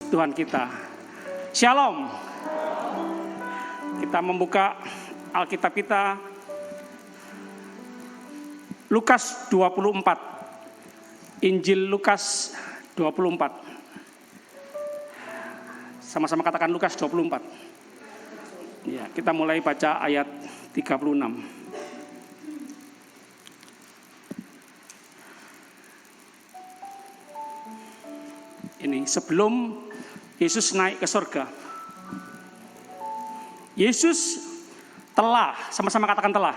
Tuhan kita. Shalom. Kita membuka Alkitab kita Lukas 24. Injil Lukas 24. Sama-sama katakan Lukas 24. Ya, kita mulai baca ayat 36. Ini sebelum Yesus naik ke surga. Yesus telah, sama-sama katakan telah,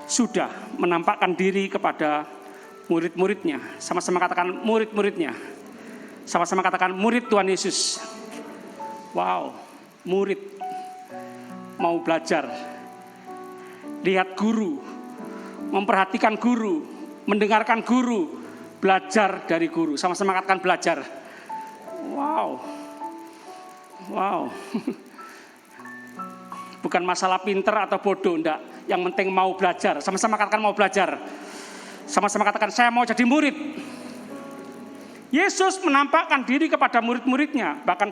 sudah menampakkan diri kepada murid-muridnya. Sama-sama katakan murid-muridnya. Sama-sama katakan murid Tuhan Yesus. Wow, murid mau belajar. Lihat guru, memperhatikan guru, mendengarkan guru, belajar dari guru. Sama-sama katakan belajar. Wow. Wow. Bukan masalah pinter atau bodoh, enggak. Yang penting mau belajar. Sama-sama katakan mau belajar. Sama-sama katakan saya mau jadi murid. Yesus menampakkan diri kepada murid-muridnya. Bahkan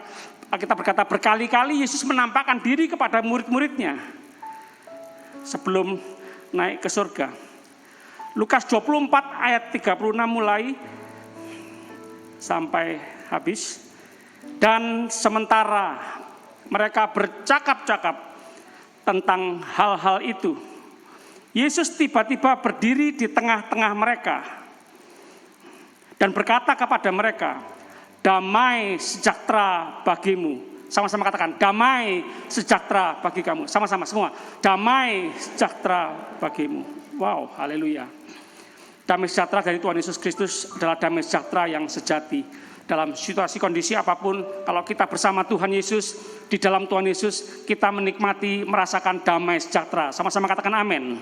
kita berkata berkali-kali Yesus menampakkan diri kepada murid-muridnya sebelum naik ke surga. Lukas 24 ayat 36 mulai sampai habis. Dan sementara mereka bercakap-cakap tentang hal-hal itu, Yesus tiba-tiba berdiri di tengah-tengah mereka dan berkata kepada mereka, damai sejahtera bagimu. Sama-sama katakan, damai sejahtera bagi kamu. Sama-sama semua, damai sejahtera bagimu. Wow, haleluya. Damai sejahtera dari Tuhan Yesus Kristus adalah damai sejahtera yang sejati. Dalam situasi kondisi apapun, kalau kita bersama Tuhan Yesus, di dalam Tuhan Yesus, kita menikmati, merasakan damai sejahtera. Sama-sama katakan amin.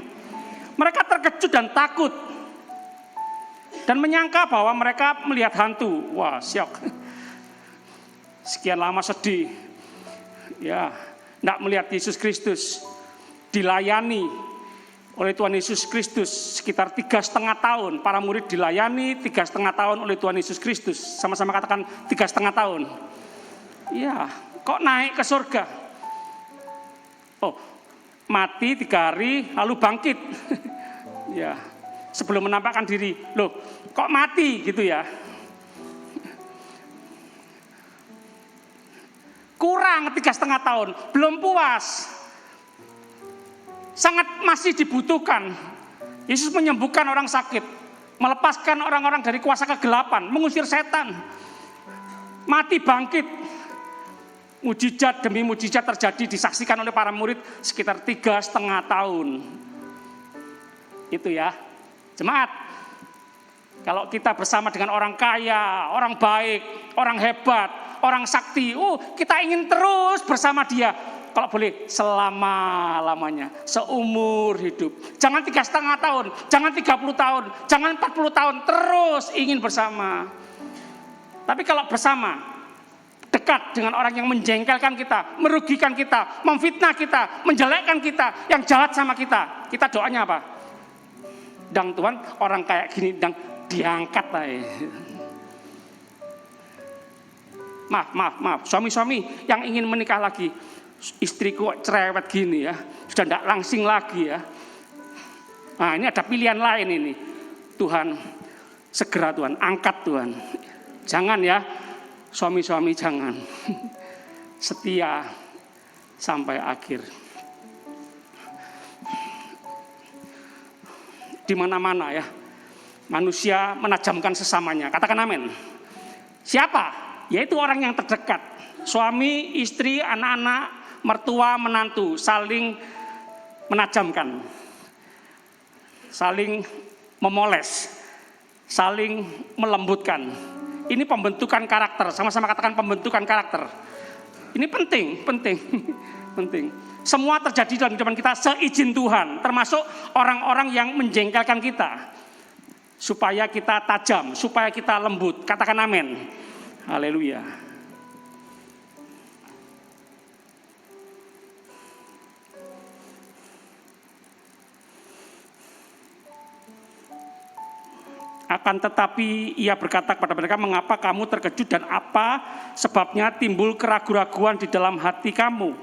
Mereka terkejut dan takut. Dan menyangka bahwa mereka melihat hantu. Wah, syok. Sekian lama sedih. Ya, tidak melihat Yesus Kristus. Dilayani oleh Tuhan Yesus Kristus sekitar 3,5 tahun. Para murid dilayani 3,5 tahun oleh Tuhan Yesus Kristus. Sama-sama katakan 3,5 tahun. Ya, kok naik ke surga? Oh, mati 3 hari lalu bangkit. Ya, sebelum menampakkan diri. Loh, kok mati gitu ya? Kurang 3,5 tahun, belum puas. Sangat masih dibutuhkan. Yesus menyembuhkan orang sakit, melepaskan orang-orang dari kuasa kegelapan, mengusir setan, mati bangkit. Mujizat demi mujizat terjadi, disaksikan oleh para murid sekitar 3,5 tahun. Itu ya, jemaat. Kalau kita bersama dengan orang kaya, orang baik, orang hebat, orang sakti, kita ingin terus bersama dia. Kalau boleh selama-lamanya, seumur hidup. Jangan 3,5 tahun, jangan 30 tahun, jangan 40 tahun, terus ingin bersama. Tapi kalau bersama, dekat dengan orang yang menjengkelkan kita, merugikan kita, memfitnah kita, menjelekkan kita, yang jahat sama kita, kita doanya apa? Dang Tuhan, orang kayak gini, dang diangkat lah. Maaf, suami-suami yang ingin menikah lagi, istriku cerewet gini ya, sudah tidak langsing lagi ya. Nah, ini ada pilihan lain ini. Tuhan, segera Tuhan, angkat Tuhan. Jangan ya, suami-suami jangan. Setia sampai akhir. Di mana-mana ya, manusia menajamkan sesamanya. Katakan amin. Siapa? Yaitu orang yang terdekat. Suami, istri, anak-anak, mertua, menantu, saling menajamkan, saling memoles, saling melembutkan. Ini pembentukan karakter. Sama-sama katakan pembentukan karakter. Ini penting. Semua terjadi dalam kehidupan kita seizin Tuhan, termasuk orang-orang yang menjengkelkan kita, supaya kita tajam, supaya kita lembut. Katakan amin. Haleluya. Akan tetapi ia berkata kepada mereka, mengapa kamu terkejut dan apa sebabnya timbul keraguan-raguan di dalam hati kamu?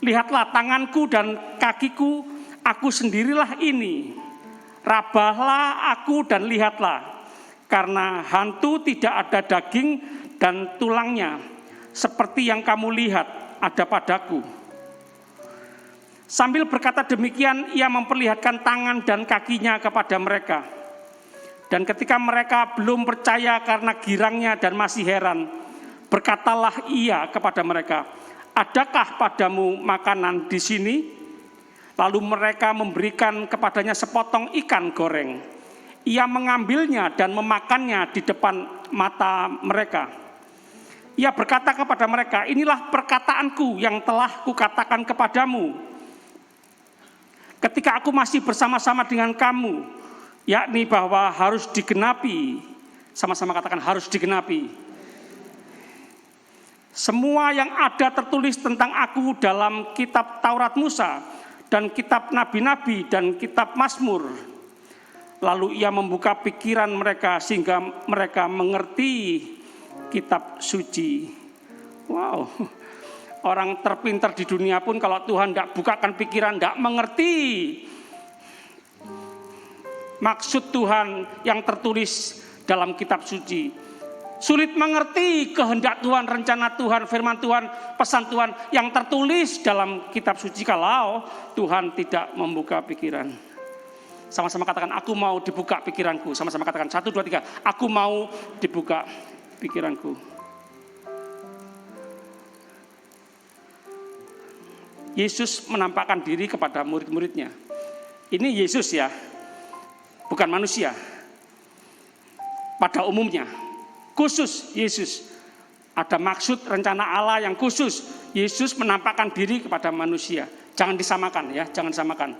Lihatlah tanganku dan kakiku, aku sendirilah ini. Rabahlah aku dan lihatlah, karena hantu tidak ada daging dan tulangnya, seperti yang kamu lihat ada padaku. Sambil berkata demikian, ia memperlihatkan tangan dan kakinya kepada mereka. Dan ketika mereka belum percaya karena girangnya dan masih heran, berkatalah ia kepada mereka, adakah padamu makanan di sini? Lalu mereka memberikan kepadanya sepotong ikan goreng. Ia mengambilnya dan memakannya di depan mata mereka. Ia berkata kepada mereka, inilah perkataanku yang telah kukatakan kepadamu ketika aku masih bersama-sama dengan kamu, yakni bahwa harus digenapi. Sama-sama katakan, harus digenapi. Semua yang ada tertulis tentang aku dalam kitab Taurat Musa dan kitab nabi-nabi dan kitab Mazmur. Lalu ia membuka pikiran mereka sehingga mereka mengerti kitab suci. Wow. Orang terpintar di dunia pun kalau Tuhan tidak bukakan pikiran, tidak mengerti maksud Tuhan yang tertulis dalam kitab suci. Sulit mengerti kehendak Tuhan, rencana Tuhan, firman Tuhan, pesan Tuhan yang tertulis dalam kitab suci kalau Tuhan tidak membuka pikiran. Sama-sama katakan, aku mau dibuka pikiranku. Sama-sama katakan, 1, 2, 3, aku mau dibuka pikiranku. Yesus menampakkan diri kepada murid-muridnya. Ini Yesus ya, bukan manusia. Pada umumnya, khusus Yesus. Ada maksud rencana Allah yang khusus. Yesus menampakkan diri kepada manusia. Jangan disamakan ya, jangan samakan.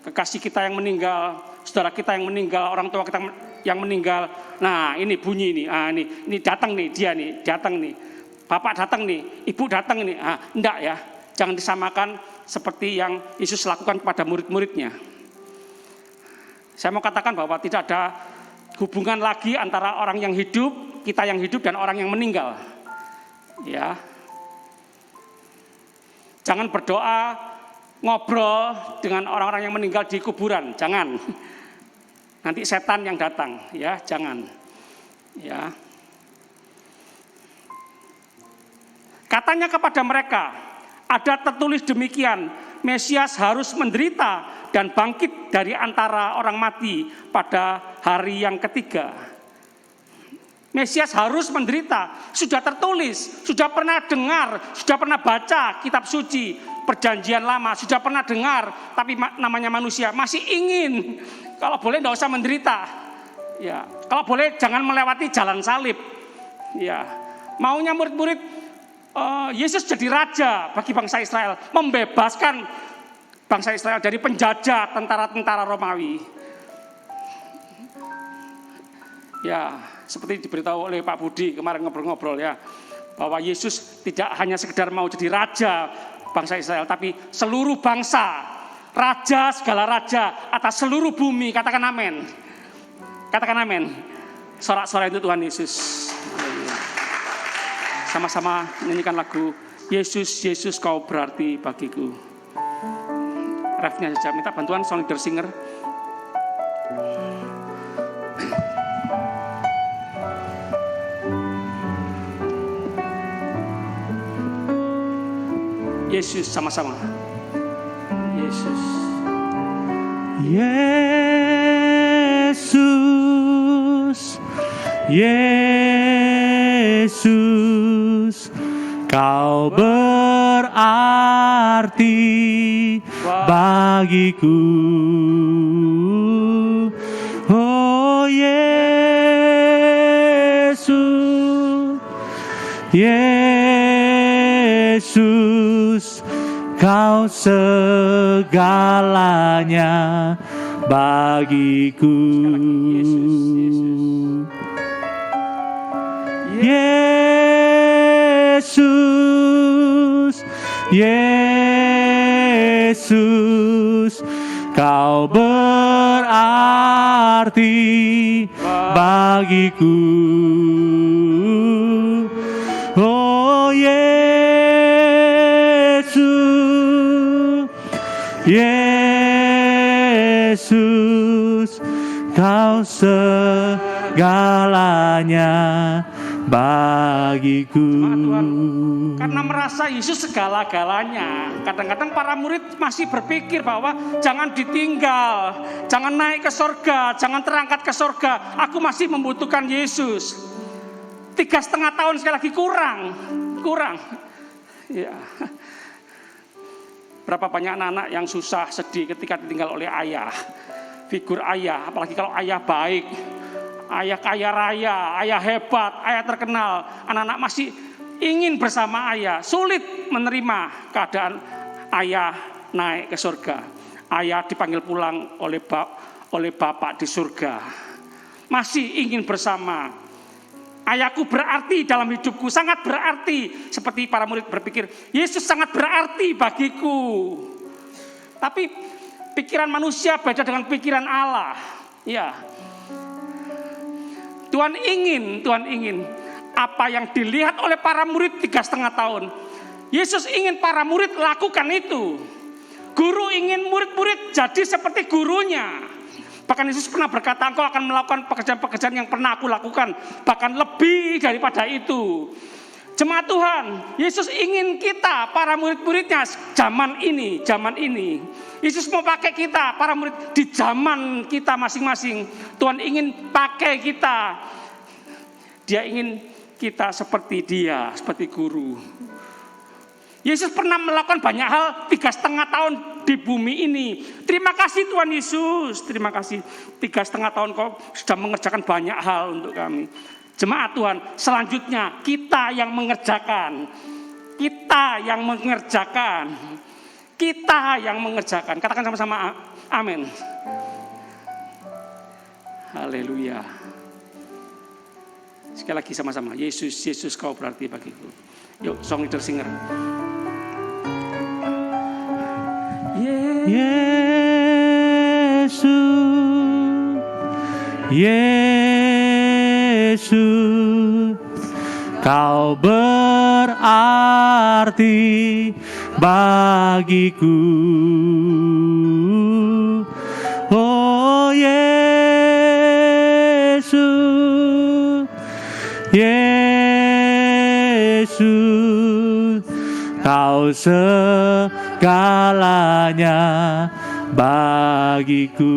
Kekasih kita yang meninggal, saudara kita yang meninggal, orang tua kita yang meninggal. Nah ini bunyi nih, ini datang nih, dia nih, datang nih. Bapak datang nih, ibu datang nih. Enggak ya, jangan disamakan seperti yang Yesus lakukan kepada murid-muridnya. Saya mau katakan bahwa tidak ada hubungan lagi antara orang yang hidup, kita yang hidup dan orang yang meninggal. Ya. Jangan berdoa, ngobrol dengan orang-orang yang meninggal di kuburan, jangan. Nanti setan yang datang, ya, jangan. Ya. Katanya kepada mereka, ada tertulis demikian, Mesias harus menderita dan bangkit dari antara orang mati pada hari yang ketiga. Mesias harus menderita, sudah tertulis, sudah pernah dengar, sudah pernah baca kitab suci, perjanjian lama, sudah pernah dengar, tapi namanya manusia masih ingin, kalau boleh tidak usah menderita. Ya, kalau boleh jangan melewati jalan salib. Ya, maunya murid-murid Yesus jadi raja bagi bangsa Israel, membebaskan bangsa Israel dari penjajah tentara-tentara Romawi. Ya, seperti diberitahu oleh Pak Budi kemarin ngobrol-ngobrol ya, bahwa Yesus tidak hanya sekedar mau jadi raja bangsa Israel, tapi seluruh bangsa, raja segala raja atas seluruh bumi. Katakan amin. Katakan amin. Sorak-sorai itu Tuhan Yesus. Sama-sama nyanyikan lagu Yesus, Yesus kau berarti bagiku. Refnya saja, minta bantuan sound leader singer. Yesus, sama-sama. Yesus. Yesus, Yesus, kau berarti bagiku. Oh Yesus, Yesus, kau segalanya bagiku. Yesus, Yesus, kau berarti berarti bagiku. Oh Yesus, Yesus, Kau segalanya bagiku. Karena merasa Yesus segala-galanya, kadang-kadang para murid masih berpikir bahwa jangan ditinggal, jangan naik ke surga, jangan terangkat ke surga. Aku masih membutuhkan Yesus. 3,5 tahun sekali lagi kurang. Ya. Berapa banyak anak-anak yang susah, sedih ketika ditinggal oleh ayah. Figur ayah, apalagi kalau ayah baik, ayah kaya raya, ayah hebat, ayah terkenal, anak-anak masih ingin bersama ayah, sulit menerima keadaan ayah naik ke surga, ayah dipanggil pulang oleh bapak di surga, masih ingin bersama. Ayahku berarti dalam hidupku, sangat berarti. Seperti para murid berpikir, Yesus sangat berarti bagiku. Tapi pikiran manusia beda dengan pikiran Allah. Ya. Tuhan ingin apa yang dilihat oleh para murid 3,5 tahun. Yesus ingin para murid lakukan itu. Guru ingin murid-murid jadi seperti gurunya. Bahkan Yesus pernah berkata, engkau akan melakukan pekerjaan-pekerjaan yang pernah aku lakukan. Bahkan lebih daripada itu. Jemaat Tuhan, Yesus ingin kita, para murid-muridnya zaman ini. Yesus mau pakai kita, para murid di zaman kita masing-masing. Tuhan ingin pakai kita. Dia ingin kita seperti dia, seperti guru. Yesus pernah melakukan banyak hal 3,5 tahun di bumi ini. Terima kasih Tuhan Yesus, terima kasih. 3,5 tahun kau sudah mengerjakan banyak hal untuk kami. Jemaat Tuhan, selanjutnya kita yang mengerjakan. Katakan sama-sama amin. Haleluya. Sekali lagi sama-sama, Yesus, Yesus kau berarti bagiku. Yuk, song leader singer. Yesus, Yesus, Kau berarti bagiku. Oh Yesus, Yesus, Kau segalanya bagiku.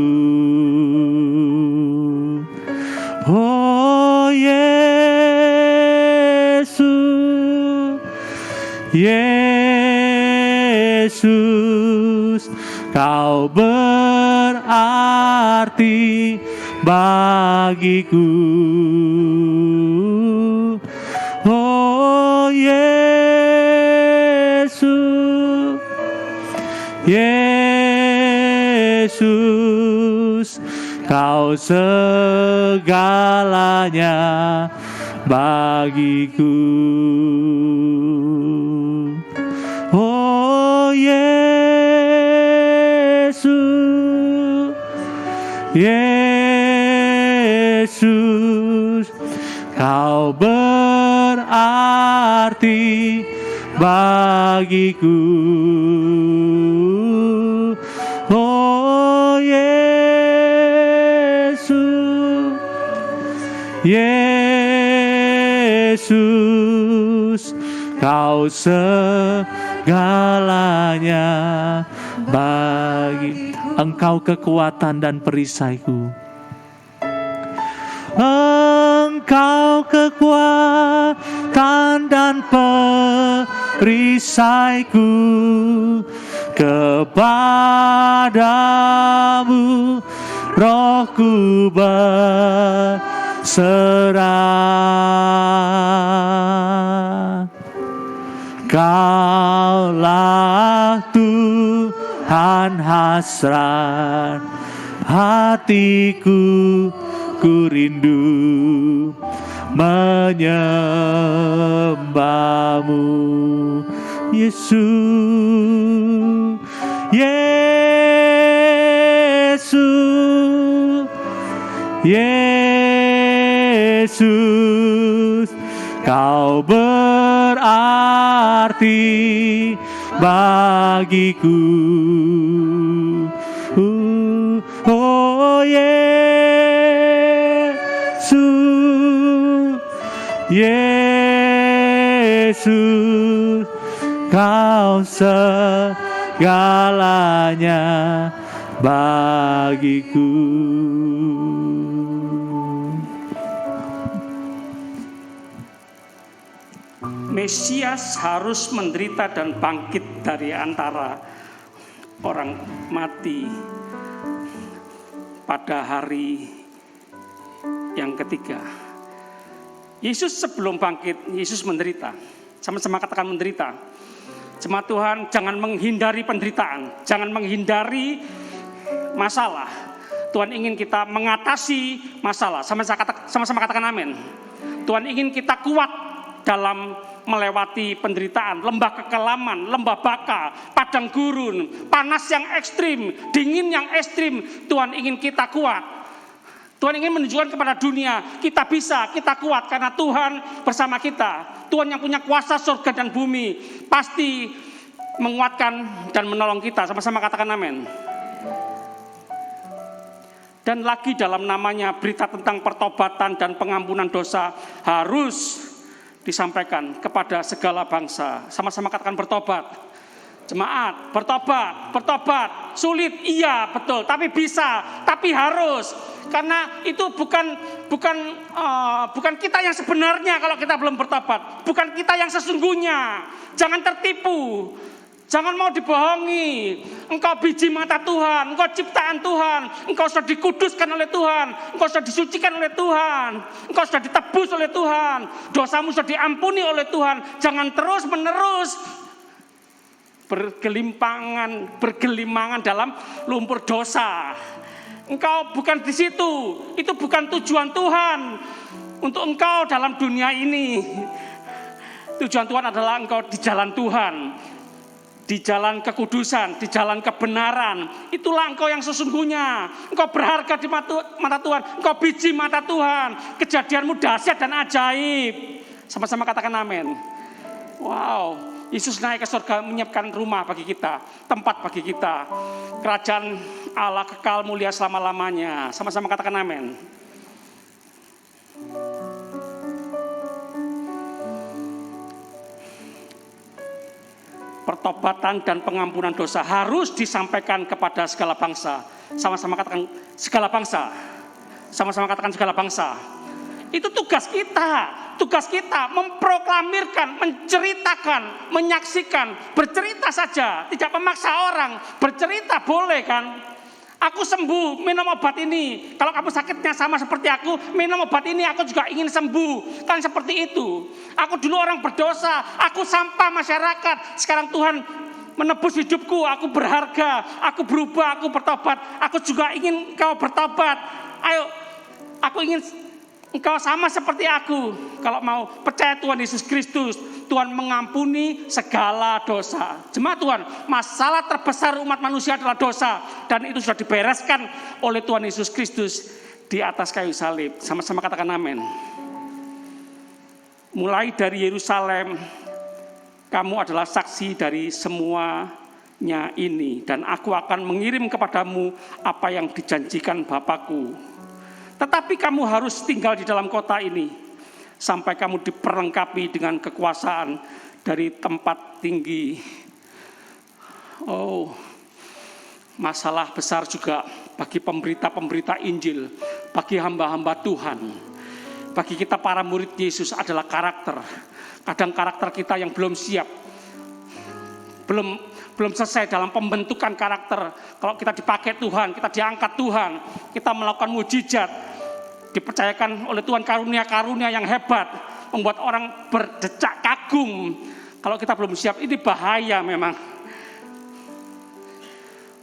Oh Yesus, Yesus, Kau berarti bagiku. Oh Yesus, Yesus, Kau segalanya bagiku. Oh Yesus, Yesus, Kau berarti bagiku. Oh Yesus, Yesus, Kau segalanya bagi. Engkau kekuatan dan perisaiku. Engkau kekuatan dan perisaiku, kepadamu rohku berserah. Kaulah Tuhan hasrat hatiku, ku rindu menyembahmu. Yesus, Yesus, Kau berarti bagiku. Oh Yesus, Yesus, Kau segalanya bagiku. Mesias harus menderita dan bangkit dari antara orang mati pada hari yang ketiga. Yesus sebelum bangkit, Yesus menderita. Sama-sama katakan menderita. Jemaat Tuhan, jangan menghindari penderitaan, jangan menghindari masalah. Tuhan ingin kita mengatasi masalah. Sama-sama katakan amin. Tuhan ingin kita kuat dalam melewati penderitaan, lembah kekelaman, lembah baka, padang gurun, panas yang ekstrim, dingin yang ekstrim. Tuhan ingin kita kuat. Tuhan ingin menunjukkan kepada dunia, kita bisa, kita kuat karena Tuhan bersama kita. Tuhan yang punya kuasa surga dan bumi pasti menguatkan dan menolong kita. Sama-sama katakan amin. Dan lagi dalam namanya berita tentang pertobatan dan pengampunan dosa harus disampaikan kepada segala bangsa. Sama-sama katakan bertobat. Jemaat, bertobat. Sulit, iya betul, tapi bisa, tapi harus. Karena itu bukan kita yang sebenarnya kalau kita belum bertobat. Bukan kita yang sesungguhnya. Jangan tertipu. Jangan mau dibohongi. Engkau biji mata Tuhan, engkau ciptaan Tuhan, engkau sudah dikuduskan oleh Tuhan, engkau sudah disucikan oleh Tuhan, engkau sudah ditebus oleh Tuhan, dosamu sudah diampuni oleh Tuhan. Jangan terus menerus bergelimangan dalam lumpur dosa. Engkau bukan di situ, itu bukan tujuan Tuhan untuk engkau dalam dunia ini. Tujuan Tuhan adalah engkau di jalan Tuhan, di jalan kekudusan, di jalan kebenaran. Itulah engkau yang sesungguhnya. Engkau berharga di mata Tuhan. Engkau biji mata Tuhan. Kejadianmu dahsyat dan ajaib. Sama-sama katakan amin. Wow, Yesus naik ke surga menyiapkan rumah bagi kita, tempat bagi kita. Kerajaan Allah kekal mulia selama-lamanya. Sama-sama katakan amin. Pertobatan dan pengampunan dosa harus disampaikan kepada segala bangsa. Sama-sama katakan segala bangsa. Sama-sama katakan segala bangsa. Itu tugas kita. Tugas kita memproklamirkan, menceritakan, menyaksikan, bercerita saja, tidak memaksa orang. Bercerita boleh kan? Aku sembuh, minum obat ini. Kalau kamu sakitnya sama seperti aku, minum obat ini, aku juga ingin sembuh. Kan seperti itu. Aku dulu orang berdosa, aku sampah masyarakat. Sekarang Tuhan menebus hidupku, aku berharga, aku berubah, aku bertobat. Aku juga ingin kau bertobat. Ayo, aku ingin engkau sama seperti aku. Kalau mau percaya Tuhan Yesus Kristus, Tuhan mengampuni segala dosa. Jemaat Tuhan, masalah terbesar umat manusia adalah dosa. Dan itu sudah dibereskan oleh Tuhan Yesus Kristus di atas kayu salib. Sama-sama katakan amin. Mulai dari Yerusalem, kamu adalah saksi dari semuanya ini. Dan aku akan mengirim kepadamu apa yang dijanjikan Bapakku. Tetapi kamu harus tinggal di dalam kota ini sampai kamu diperlengkapi dengan kekuasaan dari tempat tinggi. Oh, masalah besar juga bagi pemberita-pemberita Injil, bagi hamba-hamba Tuhan, bagi kita para murid Yesus adalah karakter. Kadang karakter kita yang belum siap, belum selesai dalam pembentukan karakter. Kalau kita dipakai Tuhan, kita diangkat Tuhan, kita melakukan mujizat, dipercayakan oleh Tuhan karunia-karunia yang hebat, membuat orang berdecak kagum. Kalau kita belum siap, ini bahaya memang.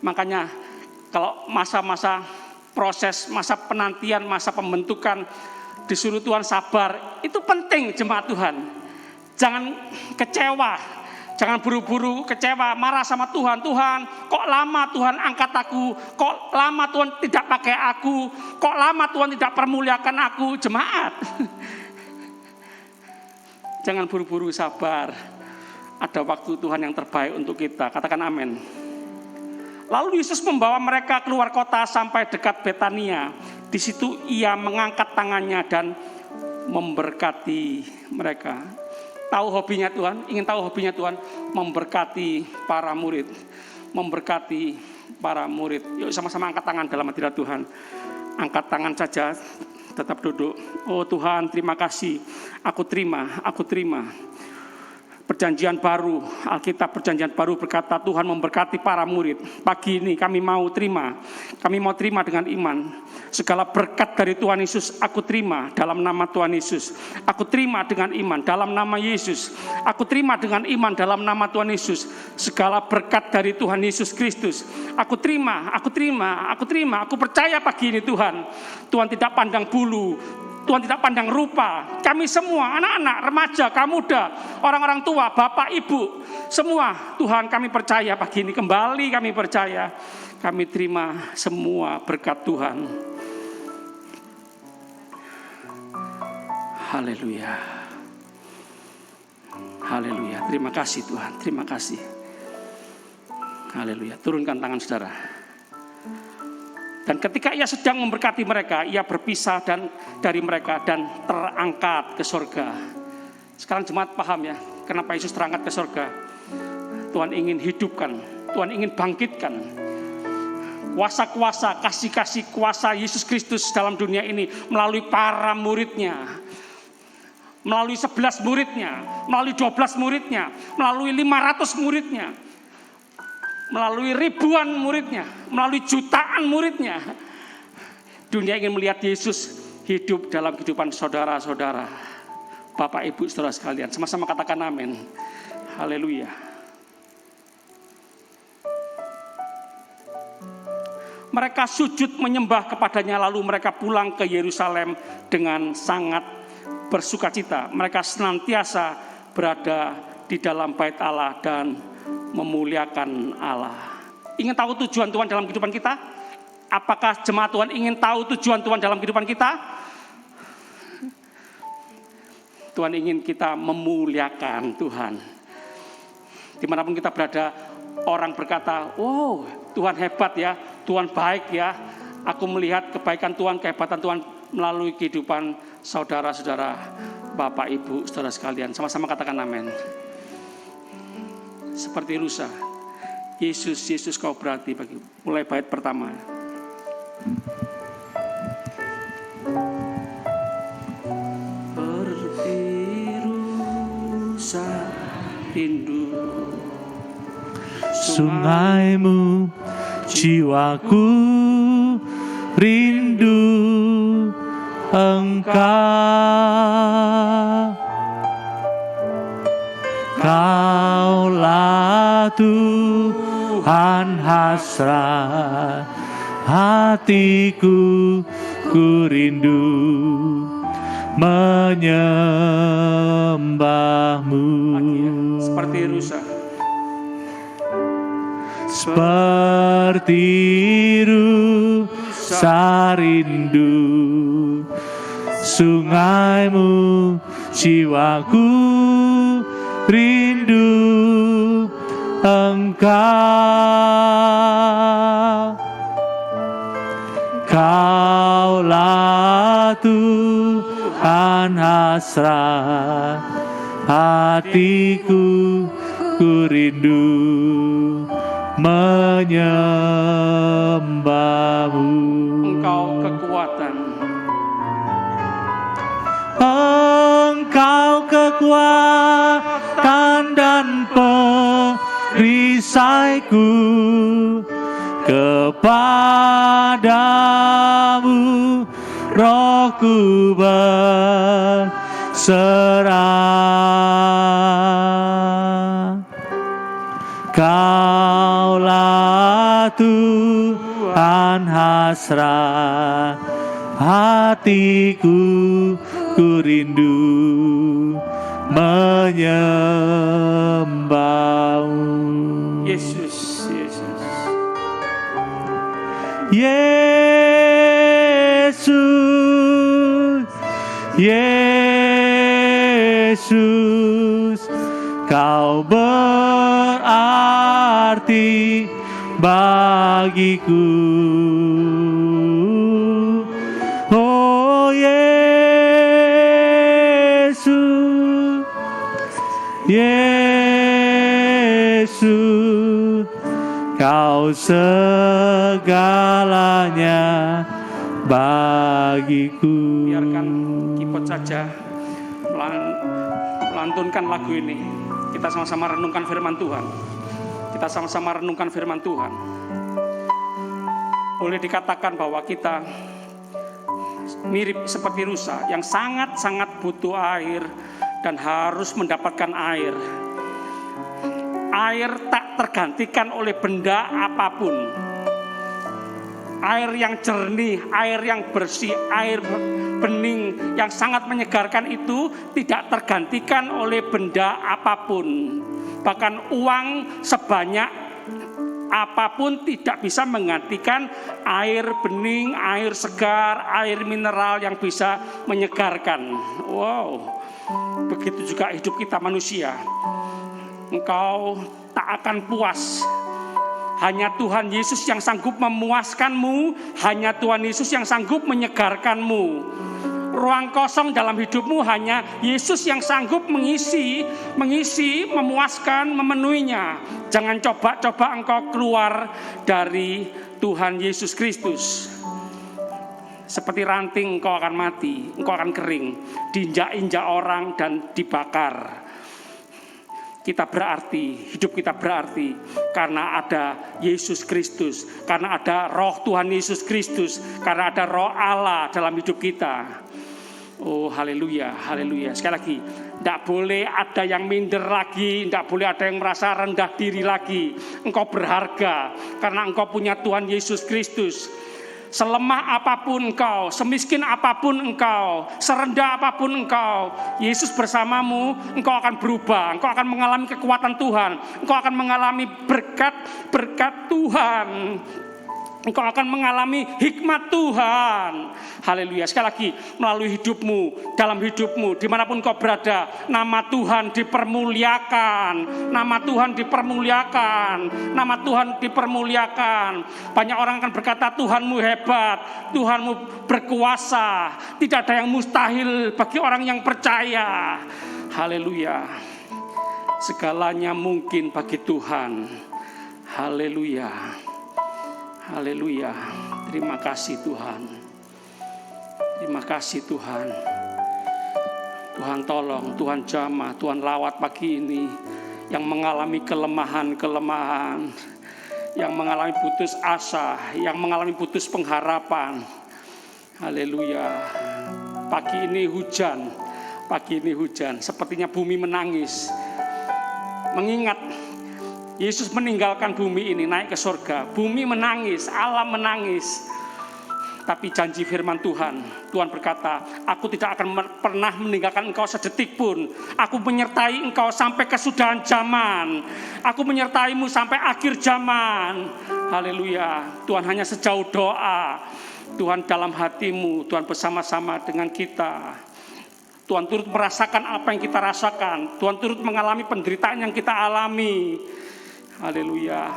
Makanya kalau masa-masa proses, masa penantian, masa pembentukan, disuruh Tuhan sabar, itu penting jemaat Tuhan. Jangan kecewa, jangan buru-buru kecewa, marah sama Tuhan. Tuhan, kok lama Tuhan angkat aku? Kok lama Tuhan tidak pakai aku? Kok lama Tuhan tidak permuliakan aku? Jemaat, Jangan buru-buru, sabar. Ada waktu Tuhan yang terbaik untuk kita. Katakan amin. Lalu Yesus membawa mereka keluar kota sampai dekat Betania. Di situ ia mengangkat tangannya dan memberkati mereka. Tahu hobinya Tuhan? Ingin tahu hobinya Tuhan? Memberkati para murid. Memberkati para murid. Yuk sama-sama angkat tangan dalam hadirat Tuhan. Angkat tangan saja, tetap duduk. Oh Tuhan, terima kasih. Aku terima. Perjanjian baru, Alkitab perjanjian baru berkata Tuhan memberkati para murid. Pagi ini kami mau terima dengan iman. Segala berkat dari Tuhan Yesus aku terima dalam nama Tuhan Yesus. Aku terima dengan iman dalam nama Yesus. Aku terima dengan iman dalam nama Tuhan Yesus. Segala berkat dari Tuhan Yesus Kristus aku terima. Aku percaya pagi ini Tuhan. Tuhan tidak pandang bulu, Tuhan tidak pandang rupa. Kami semua, anak-anak, remaja, kamuda, orang-orang tua, bapak, ibu, semua Tuhan kami percaya pagi ini. Kembali kami percaya. Kami terima semua berkat Tuhan. Haleluya. Haleluya. Terima kasih Tuhan. Terima kasih. Haleluya. Turunkan tangan saudara. Dan ketika ia sedang memberkati mereka, ia berpisah dari mereka dan terangkat ke surga. Sekarang jemaat paham ya, kenapa Yesus terangkat ke surga? Tuhan ingin hidupkan, Tuhan ingin bangkitkan kuasa-kuasa, kasih-kasih kuasa Yesus Kristus dalam dunia ini melalui para muridnya. Melalui 11 muridnya, melalui 12 muridnya, melalui 500 muridnya. Melalui ribuan muridnya, melalui jutaan muridnya. Dunia ingin melihat Yesus hidup dalam kehidupan saudara-saudara. Bapak, Ibu, saudara sekalian, sama-sama katakan amin. Haleluya. Mereka sujud menyembah kepadanya, lalu mereka pulang ke Yerusalem dengan sangat bersukacita. Mereka senantiasa berada di dalam bait Allah dan memuliakan Allah. Ingin tahu tujuan Tuhan dalam kehidupan kita? Apakah jemaat Tuhan ingin tahu tujuan Tuhan dalam kehidupan kita? Tuhan ingin kita memuliakan Tuhan. Dimanapun kita berada, orang berkata, wow, Tuhan hebat ya, Tuhan baik ya. Aku melihat kebaikan Tuhan, kehebatan Tuhan melalui kehidupan saudara-saudara, Bapak, Ibu, saudara sekalian. Sama-sama katakan amin. Seperti rusa, Yesus kau berarti bagi. Mulai bait pertama. Seperti rusa rindu sungaimu, jiwaku rindu Engkau. Kaulah Tuhan hasrat hatiku, ku rindu menyembahmu. Seperti rusa. Seperti rusa rindu sungaimu, jiwaku rindu Engkau. Kaulah Tuhan hasrat hatiku, ku rindu menyembahmu. Engkau kekuatan. Engkau kekuatan dan perisaiku, kepadamu rohku berserah. Kaulah Tuhan hasrat hatiku, ku rindu menyembahmu. Yesus. Yesus, Yesus, Yesus, Kau berarti bagiku. Oh Yesus, Yesus, Kau segalanya bagiku. Biarkan keyboard saja melantunkan lagu ini. Kita sama-sama renungkan firman Tuhan. Kita sama-sama renungkan firman Tuhan. Boleh dikatakan bahwa kita mirip seperti rusa yang sangat-sangat butuh air dan harus mendapatkan air. Air tak tergantikan oleh benda apapun. Air yang jernih, air yang bersih, air bening yang sangat menyegarkan itu tidak tergantikan oleh benda apapun. Bahkan uang sebanyak apapun tidak bisa menggantikan air bening, air segar, air mineral yang bisa menyegarkan. Wow, begitu juga hidup kita manusia. Engkau tak akan puas. Hanya Tuhan Yesus yang sanggup memuaskanmu, hanya Tuhan Yesus yang sanggup menyegarkanmu. Ruang kosong dalam hidupmu hanya Yesus yang sanggup mengisi, memuaskan, memenuhinya. Jangan coba-coba engkau keluar dari Tuhan Yesus Kristus. Seperti ranting engkau akan mati, engkau akan kering, diinjak-injak orang dan dibakar. Kita berarti, hidup kita berarti karena ada Yesus Kristus, karena ada roh Tuhan Yesus Kristus, karena ada roh Allah dalam hidup kita. Oh haleluya, haleluya. Sekali lagi, tidak boleh ada yang minder lagi, tidak boleh ada yang merasa rendah diri lagi. Engkau berharga karena engkau punya Tuhan Yesus Kristus. Selemah apapun engkau, semiskin apapun engkau, serendah apapun engkau, Yesus bersamamu, engkau akan berubah, engkau akan mengalami kekuatan Tuhan, engkau akan mengalami berkat Tuhan, engkau akan mengalami hikmat Tuhan. Haleluya. Sekali lagi, melalui hidupmu, dalam hidupmu, dimanapun kau berada, nama Tuhan dipermuliakan, nama Tuhan dipermuliakan, nama Tuhan dipermuliakan. Banyak orang akan berkata Tuhanmu hebat, Tuhanmu berkuasa, tidak ada yang mustahil bagi orang yang percaya. Haleluya. Segalanya mungkin bagi Tuhan. Haleluya. Haleluya. Terima kasih Tuhan. Terima kasih Tuhan. Tuhan tolong, Tuhan jamah, Tuhan lawat pagi ini yang mengalami kelemahan-kelemahan, yang mengalami putus asa, yang mengalami putus pengharapan. Haleluya. Pagi ini hujan, sepertinya bumi menangis. Mengingat Yesus meninggalkan bumi ini, naik ke surga. Bumi menangis, alam menangis. Tapi janji firman Tuhan berkata, aku tidak akan pernah meninggalkan engkau sedetik pun. Aku menyertai engkau sampai kesudahan zaman. Aku menyertaimu sampai akhir zaman. Haleluya. Tuhan hanya sejauh doa. Tuhan dalam hatimu, Tuhan bersama-sama dengan kita. Tuhan turut merasakan apa yang kita rasakan. Tuhan turut mengalami penderitaan yang kita alami. Haleluya.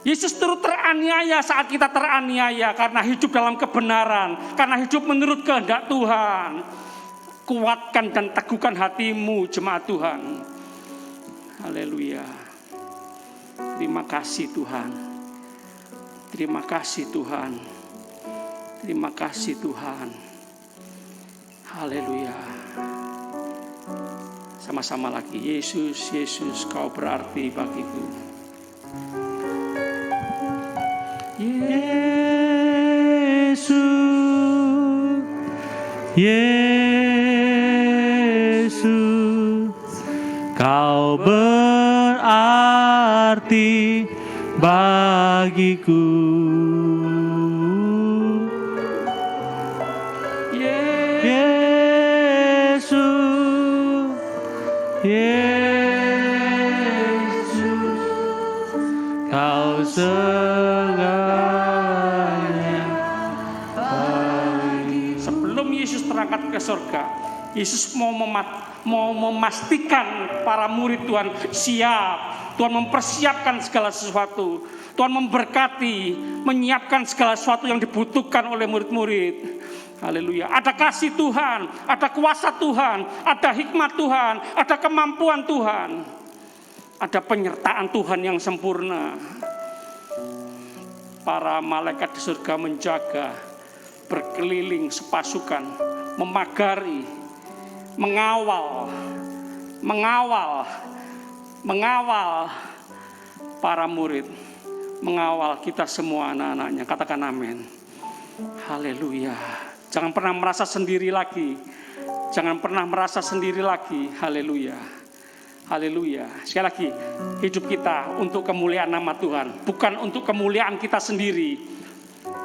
Yesus turut teraniaya saat kita teraniaya karena hidup dalam kebenaran, karena hidup menurut kehendak Tuhan. Kuatkan dan teguhkan hatimu, jemaat Tuhan. Haleluya. Terima kasih Tuhan. Terima kasih Tuhan. Terima kasih Tuhan. Haleluya. Sama-sama lagi. Yesus, Yesus, kau berarti bagiku. Yesus, Yesus, kau berarti bagiku. Yesus, Yesus, kau Sebelum Yesus terangkat ke surga, Yesus mau mau memastikan para murid Tuhan siap. Tuhan mempersiapkan segala sesuatu. Tuhan memberkati, menyiapkan segala sesuatu yang dibutuhkan oleh murid-murid. Haleluya. Ada kasih Tuhan, ada kuasa Tuhan, ada hikmat Tuhan, ada kemampuan Tuhan. Ada penyertaan Tuhan yang sempurna. Para malaikat di surga menjaga, berkeliling sepasukan, memagari, mengawal para murid, mengawal kita semua anak-anaknya. Katakan amin. Haleluya. Jangan pernah merasa sendiri lagi. Jangan pernah merasa sendiri lagi. Haleluya. Haleluya. Sekali lagi, hidup kita untuk kemuliaan nama Tuhan, bukan untuk kemuliaan kita sendiri.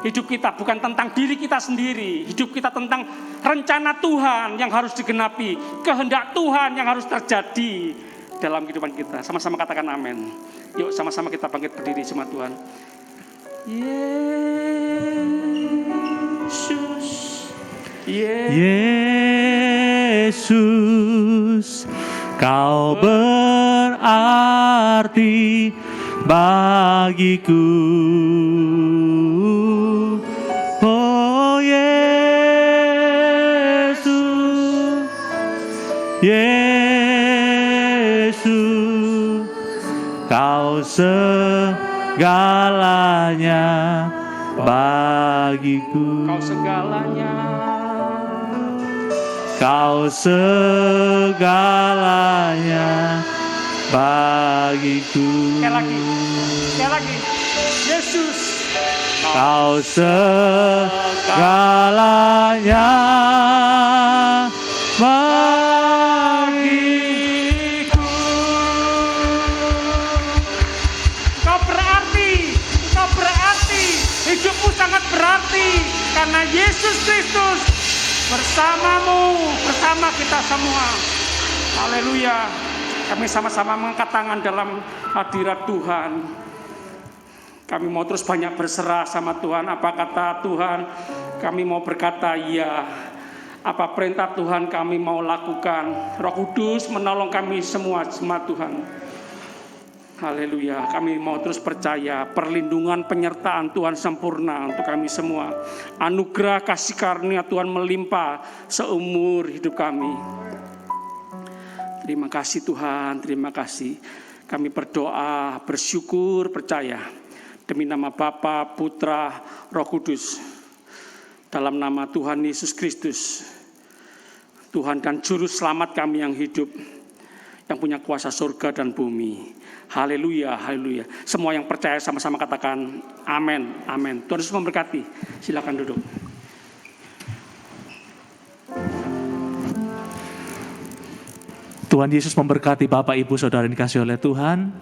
Hidup kita bukan tentang diri kita sendiri. Hidup kita tentang rencana Tuhan yang harus digenapi, kehendak Tuhan yang harus terjadi dalam kehidupan kita. Sama-sama katakan amin. Yuk sama-sama kita bangkit berdiri sama Tuhan. Yesus, Yesus, Kau berarti bagiku. Oh Yesus, Yesus, Kau segalanya bagiku. Kau segalanya. Kau segalanya bagiku. Sekali lagi. Yesus, Kau segalanya bagiku. Kau berarti, hidupmu sangat berarti karena Yesus Kristus bersamamu, bersama kita semua. Haleluya. Kami sama-sama mengangkat tangan dalam hadirat Tuhan. Kami mau terus banyak berserah sama Tuhan. Apa kata Tuhan, kami mau berkata iya. Apa perintah Tuhan kami mau lakukan. Roh Kudus menolong kami semua Tuhan. Haleluya, kami mau terus percaya perlindungan penyertaan Tuhan sempurna untuk kami semua. Anugerah kasih karunia Tuhan melimpah seumur hidup kami. Terima kasih Tuhan, terima kasih. Kami berdoa, bersyukur, percaya. Demi nama Bapa, Putra, Roh Kudus. Dalam nama Tuhan Yesus Kristus. Tuhan dan Juru Selamat kami yang hidup. Yang punya kuasa surga dan bumi. Haleluya, haleluya. Semua yang percaya sama-sama katakan amin, amin. Tuhan Yesus memberkati. Silakan duduk. Tuhan Yesus memberkati Bapak, Ibu, Saudara yang dikasihi oleh Tuhan.